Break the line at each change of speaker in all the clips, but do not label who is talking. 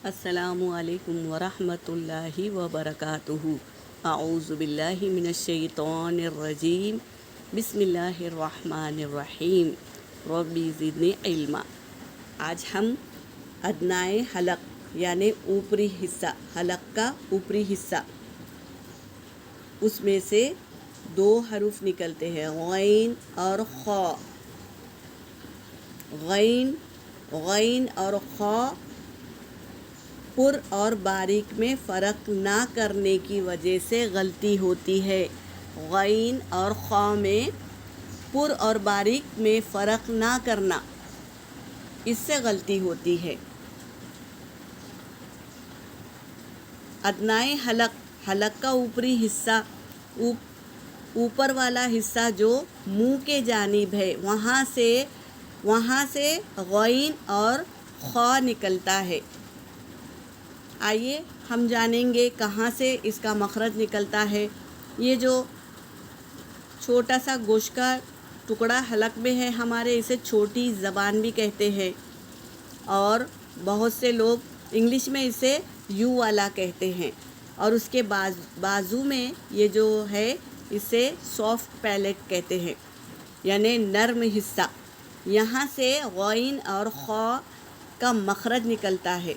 السلام علیکم ورحمۃ اللہ وبرکاتہ۔ اعوذ باللہ من الشیطان الرجیم، بسم اللہ الرحمن الرحیم، ربی زدنی علما۔ آج ہم ادنائے حلق یعنی اوپری حصہ، حلق کا اوپری حصہ، اس میں سے دو حروف نکلتے ہیں، غین اور خا۔ غین اور خا پر اور باریک میں فرق نہ کرنے کی وجہ سے غلطی ہوتی ہے۔ غین اور خا میں پر اور باریک میں فرق نہ کرنا، اس سے غلطی ہوتی ہے۔ ادنائے حلق، حلق کا اوپری حصہ، اوپر والا حصہ جو منہ کے جانب ہے، وہاں سے غین اور خا نکلتا ہے۔ آئیے ہم جانیں گے کہاں سے اس کا مخرج نکلتا ہے۔ یہ جو چھوٹا سا گوشت کا ٹکڑا حلق میں ہے ہمارے، اسے چھوٹی زبان بھی کہتے ہیں، اور بہت سے لوگ انگلش میں اسے یو والا کہتے ہیں، اور اس کے بازو میں یہ جو ہے اسے سافٹ پیلیٹ کہتے ہیں، یعنی نرم حصہ۔ یہاں سے غین اور خا کا مخرج نکلتا ہے۔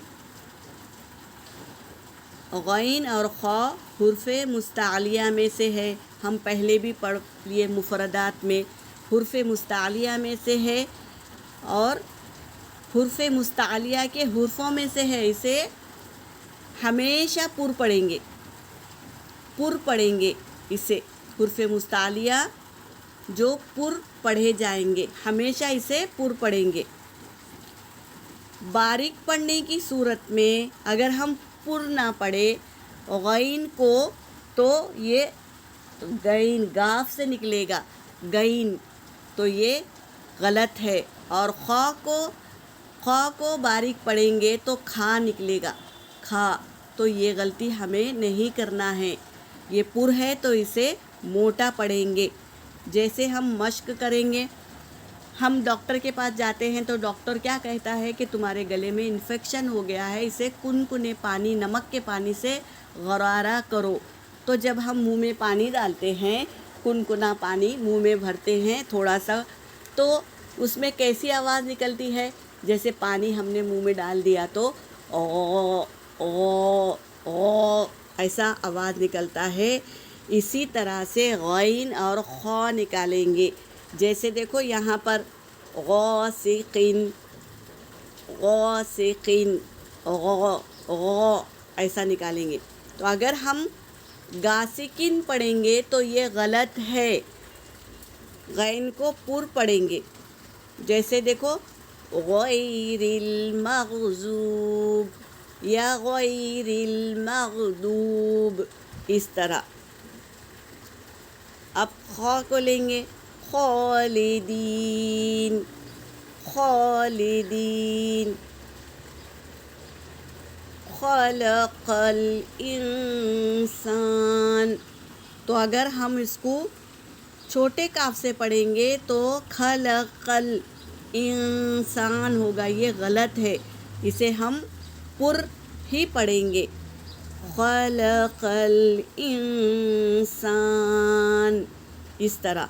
غین اور خا حروف مستعلیہ میں سے ہے، ہم پہلے بھی پڑھ لیے مفردات میں، حروف مستعلیہ میں سے ہے اور حروف مستعلیہ کے حروفوں میں سے ہے۔ اسے ہمیشہ پر پڑھیں گے اسے، حروف مستعلیہ جو پر پڑھے جائیں گے، ہمیشہ اسے پر پڑھیں گے۔ باریک پڑھنے کی صورت میں اگر ہم پر نہ پڑھے غین کو تو یہ گین گاف سے نکلے گا، گین، تو یہ غلط ہے، اور خا کو باریک پڑھیں گے تو کھا نکلے گا، کھا، تو یہ غلطی ہمیں نہیں کرنا ہے۔ یہ پر ہے تو اسے موٹا پڑھیں گے۔ جیسے ہم مشق کریں گے، ہم ڈاکٹر کے پاس جاتے ہیں تو ڈاکٹر کیا کہتا ہے کہ تمہارے گلے میں انفیکشن ہو گیا ہے، اسے کنکنے پانی، نمک کے پانی سے غرارہ کرو۔ تو جب ہم منہ میں پانی ڈالتے ہیں، کنکنا پانی منہ میں بھرتے ہیں تھوڑا سا، تو اس میں کیسی آواز نکلتی ہے؟ جیسے پانی ہم نے منہ میں ڈال دیا تو او او او ایسا آواز نکلتا ہے۔ اسی طرح سے غین اور خا نکالیں گے۔ جیسے دیکھو یہاں پر غاسقین، غاسقین، غ ایسا نکالیں گے۔ تو اگر ہم غاسقین پڑھیں گے تو یہ غلط ہے، غین کو پر پڑھیں گے۔ جیسے دیکھو غیر المغضوب یا غیر المغضوب، اس طرح۔ اب خا کو لیں گے، خالدین، خالدین، خلق الانسان۔ تو اگر ہم اس کو چھوٹے کاف سے پڑھیں گے تو خلق الانسان ہوگا، یہ غلط ہے، اسے ہم پر ہی پڑھیں گے، خلق الانسان، اس طرح۔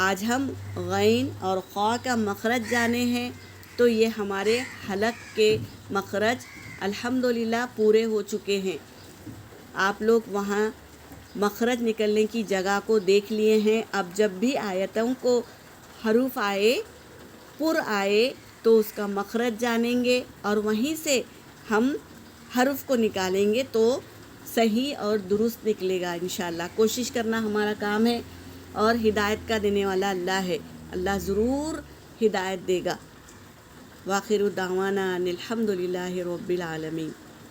آج ہم غین اور خا کا مخرج جانے ہیں، تو یہ ہمارے حلق کے مخرج الحمدللہ پورے ہو چکے ہیں۔ آپ لوگ وہاں مخرج نکلنے کی جگہ کو دیکھ لیے ہیں۔ اب جب بھی آیتوں کو حروف آئے، پر آئے، تو اس کا مخرج جانیں گے اور وہیں سے ہم حرف کو نکالیں گے تو صحیح اور درست نکلے گا انشاءاللہ۔ کوشش کرنا ہمارا کام ہے، اور ہدایت کا دینے والا اللہ ہے، اللہ ضرور ہدایت دے گا۔ وآخر دعوانا ان الحمد للہ رب العالمین۔